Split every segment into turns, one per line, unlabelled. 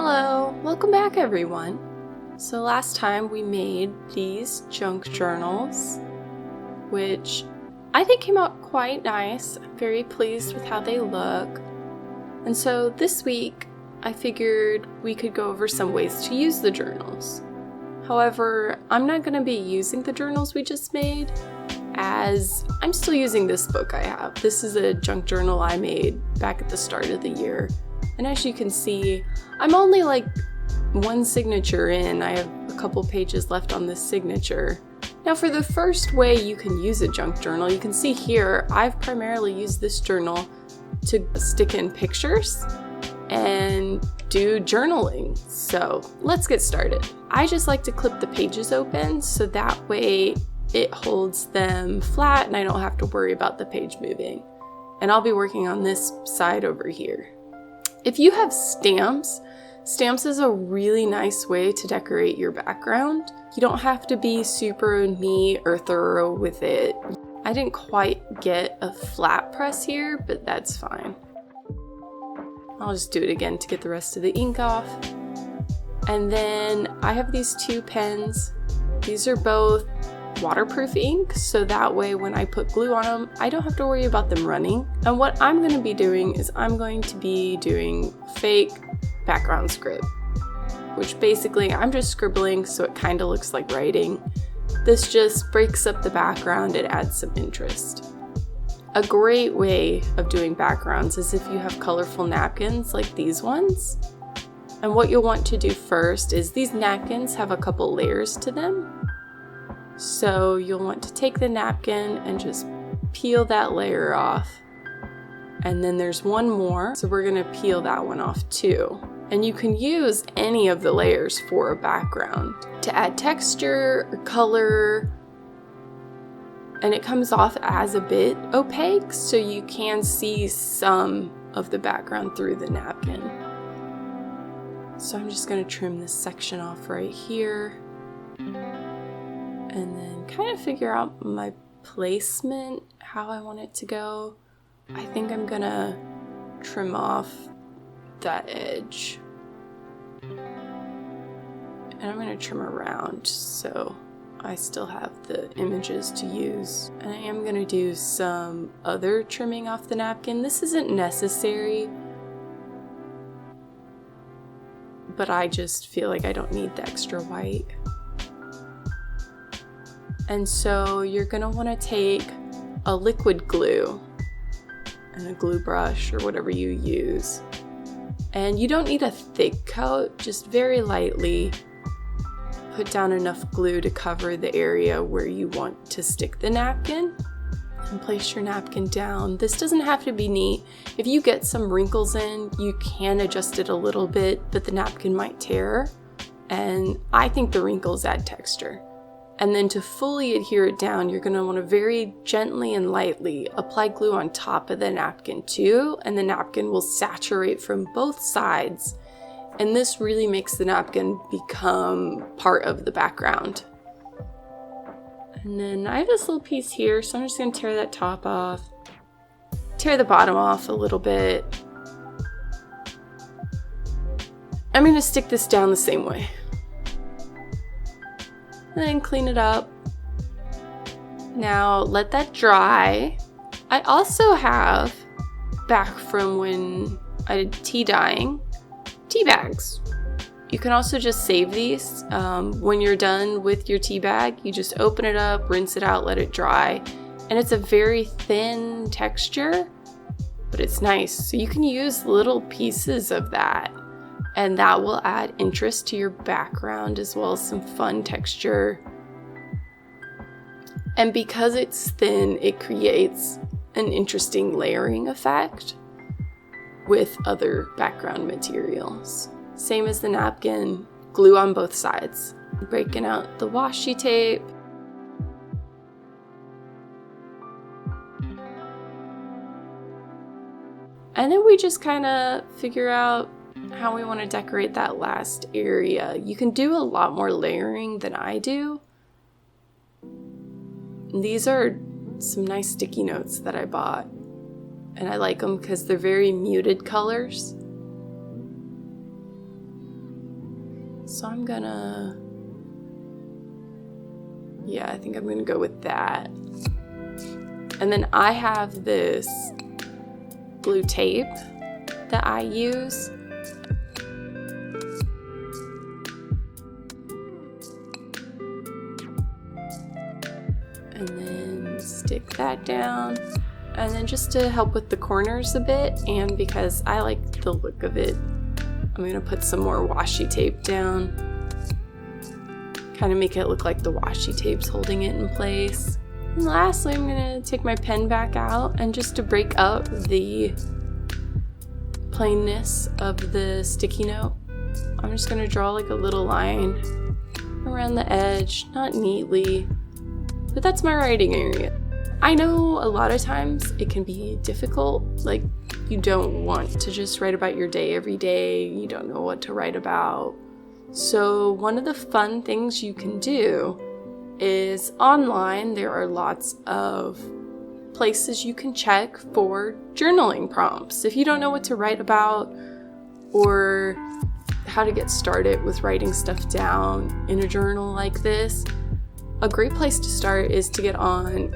Hello, welcome back everyone. So last time we made these junk journals, which I think came out quite nice. I'm very pleased with how they look. And so this week I figured we could go over some ways to use the journals. However, I'm not going to be using the journals we just made, as I'm still using this book I have. This is a junk journal I made back at the start of the year. And as you can see, I'm only like one signature in. I have a couple pages left on this signature. Now for the first way you can use a junk journal, you can see here, I've primarily used this journal to stick in pictures and do journaling. So let's get started. I just like to clip the pages open so that way it holds them flat and I don't have to worry about the page moving. And I'll be working on this side over here. If you have stamps is a really nice way to decorate your background. You don't have to be super neat or thorough with it. I didn't quite get a flat press here, but that's fine. I'll just do it again to get the rest of the ink off. And then I have these two pens. These are both waterproof ink, so that way when I put glue on them, I don't have to worry about them running. And what I'm going to be doing is I'm going to be doing fake background script, which basically I'm just scribbling so it kind of looks like writing. This just breaks up the background, it adds some interest. A great way of doing backgrounds is if you have colorful napkins like these ones. And what you'll want to do first is these napkins have a couple layers to them. So you'll want to take the napkin and just peel that layer off. And then there's one more, so we're gonna peel that one off too. And you can use any of the layers for a background to add texture or color. And it comes off as a bit opaque, so you can see some of the background through the napkin. So I'm just gonna trim this section off right here. And then kind of figure out my placement, how I want it to go. I think I'm gonna trim off that edge. And I'm gonna trim around so I still have the images to use. And I am gonna do some other trimming off the napkin. This isn't necessary, but I just feel like I don't need the extra white. And so you're gonna wanna take a liquid glue and a glue brush or whatever you use. And you don't need a thick coat, just very lightly put down enough glue to cover the area where you want to stick the napkin. And place your napkin down. This doesn't have to be neat. If you get some wrinkles in, you can adjust it a little bit, but the napkin might tear. And I think the wrinkles add texture. And then to fully adhere it down, you're gonna wanna very gently and lightly apply glue on top of the napkin too, and the napkin will saturate from both sides. And this really makes the napkin become part of the background. And then I have this little piece here, so I'm just gonna tear that top off, tear the bottom off a little bit. I'm gonna stick this down the same way. And then clean it up. Now let that dry. I also have, back from when I did tea dyeing, tea bags. You can also just save these. When you're done with your tea bag, you just open it up, rinse it out, let it dry. And it's a very thin texture, but it's nice. So you can use little pieces of that. And that will add interest to your background as well as some fun texture. And because it's thin, it creates an interesting layering effect with other background materials. Same as the napkin, glue on both sides. Breaking out the washi tape. And then we just kind of figure out how we want to decorate that last area. You can do a lot more layering than I do. These are some nice sticky notes that I bought, and I like them because they're very muted colors. So I think I'm gonna go with that. And then I have this glue tape that I use. And then stick that down. And then just to help with the corners a bit, and because I like the look of it, I'm gonna put some more washi tape down. Kind of make it look like the washi tape's holding it in place. And lastly, I'm gonna take my pen back out, and just to break up the plainness of the sticky note, I'm just gonna draw like a little line around the edge, not neatly, but that's my writing area. I know a lot of times it can be difficult, like you don't want to just write about your day every day, you don't know what to write about. So one of the fun things you can do is online there are lots of places you can check for journaling prompts. If you don't know what to write about or how to get started with writing stuff down in a journal like this, a great place to start is to get on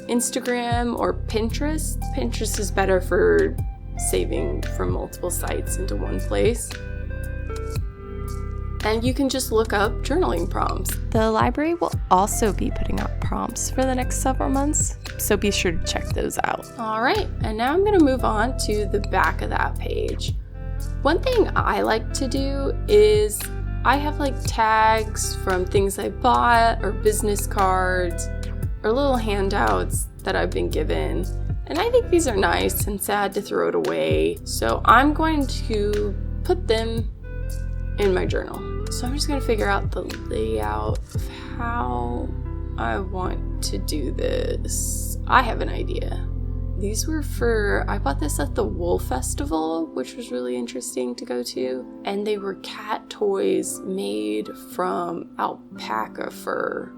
Instagram or Pinterest. Pinterest is better for saving from multiple sites into one place. And you can just look up journaling prompts. The library will also be putting out prompts for the next several months, so be sure to check those out. All right, and now I'm gonna move on to the back of that page. One thing I like to do is I have like tags from things I bought or business cards or little handouts that I've been given. And I think these are nice and sad to throw it away. So I'm going to put them in my journal. So I'm just going to figure out the layout of how I want to do this. I have an idea. These were I bought this at the Wool Festival, which was really interesting to go to. And they were cat toys made from alpaca fur.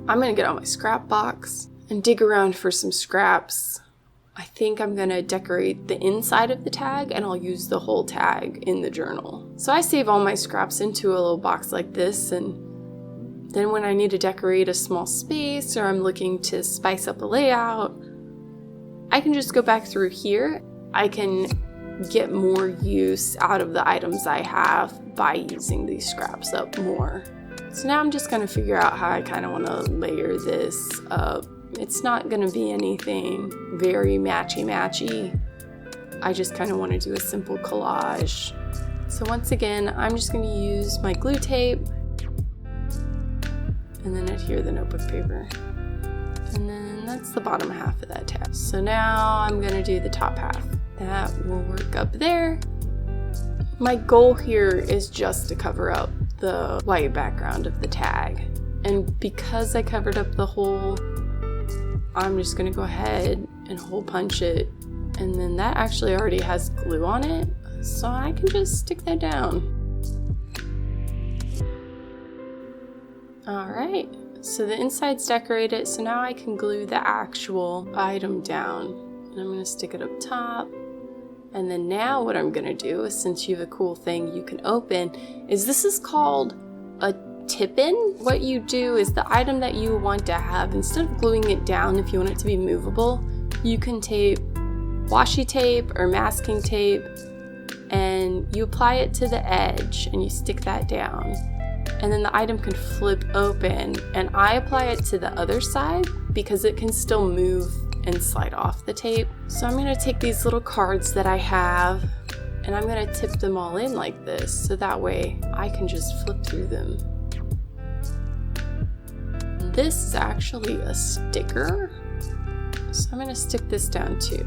I'm gonna get on my scrap box and dig around for some scraps. I think I'm gonna decorate the inside of the tag, and I'll use the whole tag in the journal. So I save all my scraps into a little box like this, and then when I need to decorate a small space or I'm looking to spice up a layout, I can just go back through here. I can get more use out of the items I have by using these scraps up more. So now I'm just going to figure out how I kind of want to layer this up. It's not going to be anything very matchy-matchy. I just kind of want to do a simple collage. So once again, I'm just going to use my glue tape and then adhere the notebook paper. And then that's the bottom half of that tab. So now I'm going to do the top half. That will work up there. My goal here is just to cover up the white background of the tag. And because I covered up the hole, I'm just gonna go ahead and hole punch it. And then that actually already has glue on it, so I can just stick that down. All right, so the inside's decorated, so now I can glue the actual item down. And I'm gonna stick it up top. And then now what I'm gonna do is, since you have a cool thing you can open, is this is called a tip-in. What you do is the item that you want to have, instead of gluing it down if you want it to be movable, you can tape washi tape or masking tape and you apply it to the edge and you stick that down. And then the item can flip open, and I apply it to the other side because it can still move and slide off the tape. So I'm going to take these little cards that I have and I'm going to tip them all in like this, so that way I can just flip through them. This is actually a sticker, so I'm going to stick this down too.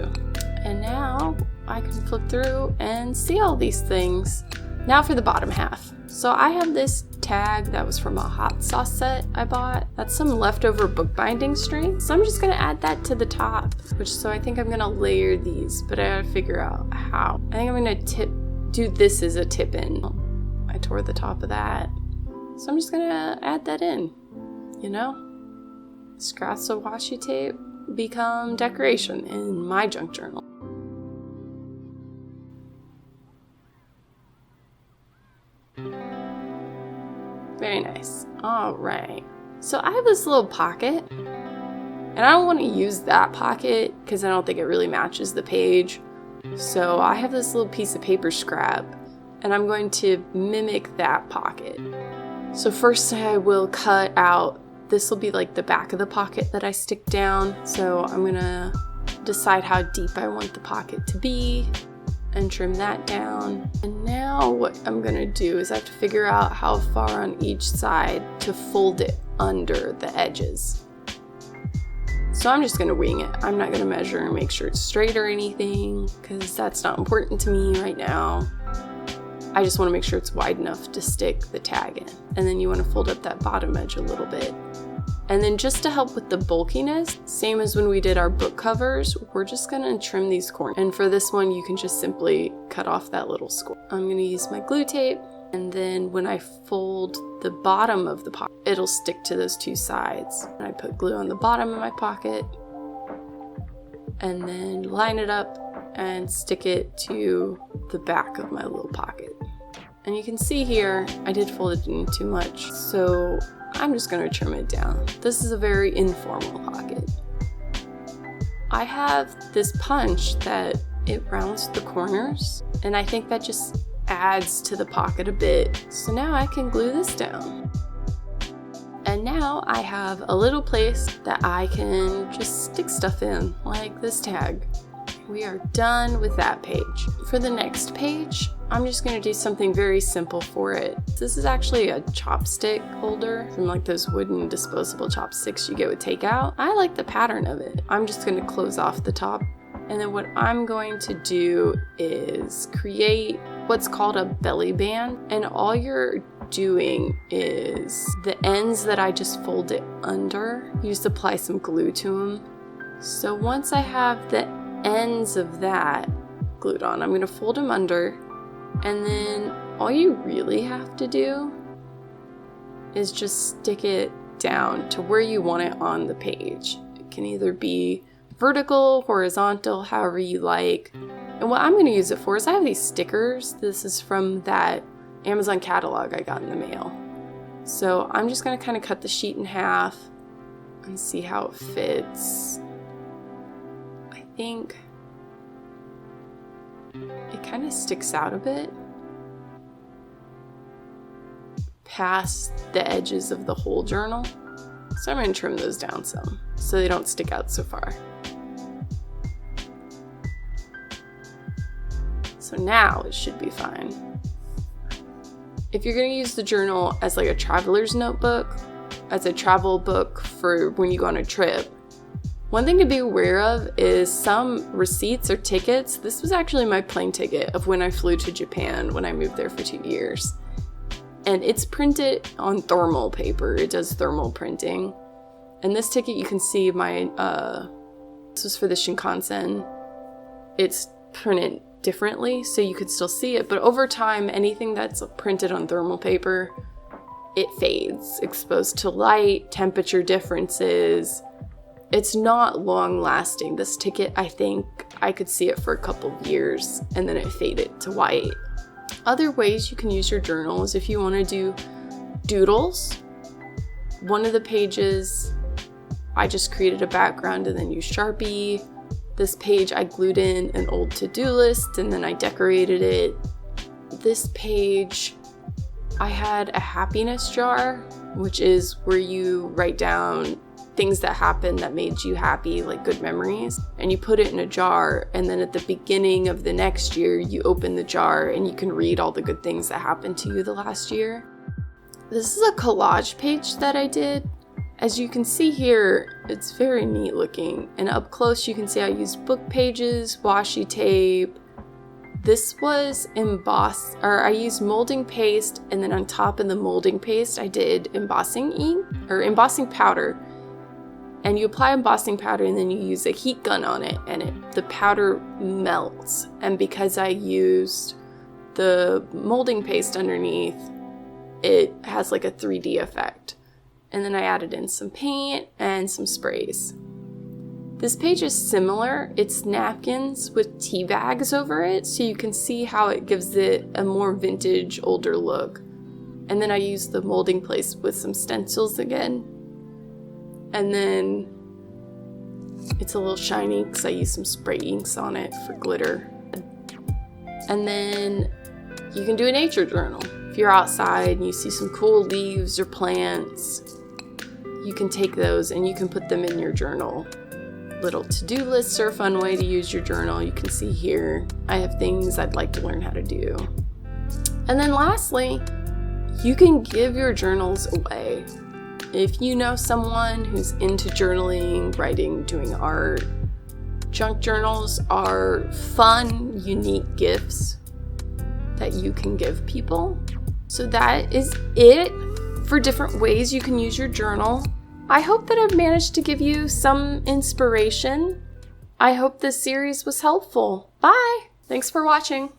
And now I can flip through and see all these things. Now for the bottom half. So I have this tag that was from a hot sauce set I bought. That's some leftover bookbinding string. So I'm just gonna add that to the top, so I think I'm gonna layer these, but I gotta figure out how. I think I'm gonna do this as a tip in. I tore the top of that. So I'm just gonna add that in, you know? Scraps of washi tape become decoration in my junk journal. Very nice. All right. So I have this little pocket, and I don't want to use that pocket because I don't think it really matches the page. So I have this little piece of paper scrap, and I'm going to mimic that pocket. So first I will cut out, this will be like the back of the pocket that I stick down. So I'm gonna decide how deep I want the pocket to be and trim that down. And now what I'm gonna do is I have to figure out how far on each side to fold it under the edges. So I'm just gonna wing it. I'm not gonna measure and make sure it's straight or anything because that's not important to me right now. I just want to make sure it's wide enough to stick the tag in. And then you want to fold up that bottom edge a little bit. And then just to help with the bulkiness, same as when we did our book covers, we're just going to trim these corners. And for this one, you can just simply cut off that little score. I'm going to use my glue tape. And then when I fold the bottom of the pocket, it'll stick to those two sides. And I put glue on the bottom of my pocket and then line it up and stick it to the back of my little pocket. And you can see here, I did fold it in too much, so I'm just gonna trim it down. This is a very informal pocket. I have this punch that it rounds the corners, and I think that just adds to the pocket a bit. So now I can glue this down. And now I have a little place that I can just stick stuff in, like this tag. We are done with that page. For the next page, I'm just gonna do something very simple for it. This is actually a chopstick holder from like those wooden disposable chopsticks you get with takeout. I like the pattern of it. I'm just gonna close off the top. And then what I'm going to do is create what's called a belly band. And all you're doing is the ends that I just folded under, you just apply some glue to them. So once I have the ends of that glued on, I'm going to fold them under, and then all you really have to do is just stick it down to where you want it on the page. It can either be vertical, horizontal, however you like. And what I'm going to use it for is I have these stickers. This is from that Amazon catalog I got in the mail. So I'm just going to kind of cut the sheet in half and see how it fits. I think it kind of sticks out a bit past the edges of the whole journal. So I'm going to trim those down some so they don't stick out so far. So now it should be fine. If you're going to use the journal as like a traveler's notebook, as a travel book for when you go on a trip, one thing to be aware of is some receipts or tickets. This was actually my plane ticket of when I flew to Japan when I moved there for 2 years. And it's printed on thermal paper. It does thermal printing. And this ticket, you can see my, this was for the Shinkansen. It's printed differently, so you could still see it. But over time, anything that's printed on thermal paper, it fades, exposed to light, temperature differences. It's not long lasting. This ticket, I think I could see it for a couple of years and then it faded to white. Other ways you can use your journal is if you want to do doodles. One of the pages, I just created a background and then used Sharpie. This page, I glued in an old to-do list and then I decorated it. This page, I had a happiness jar, which is where you write down things that happened that made you happy, like good memories, and you put it in a jar, and then at the beginning of the next year, you open the jar and you can read all the good things that happened to you the last year. This is a collage page that I did. As you can see here, it's very neat looking, and up close you can see I used book pages, washi tape. This was embossed, or I used molding paste, and then on top of the molding paste I did embossing ink, or embossing powder. And you apply embossing powder and then you use a heat gun on it, and the powder melts. And because I used the molding paste underneath, it has like a 3D effect. And then I added in some paint and some sprays. This page is similar. It's napkins with tea bags over it, so you can see how it gives it a more vintage, older look. And then I used the molding place with some stencils again. And then it's a little shiny because I used some spray inks on it for glitter. And then you can do a nature journal. If you're outside and you see some cool leaves or plants, you can take those and you can put them in your journal. Little to-do lists are a fun way to use your journal. You can see here, I have things I'd like to learn how to do. And then lastly, you can give your journals away. If you know someone who's into journaling, writing, doing art, junk journals are fun, unique gifts that you can give people. So that is it for different ways you can use your journal. I hope that I've managed to give you some inspiration. I hope this series was helpful. Bye! Thanks for watching.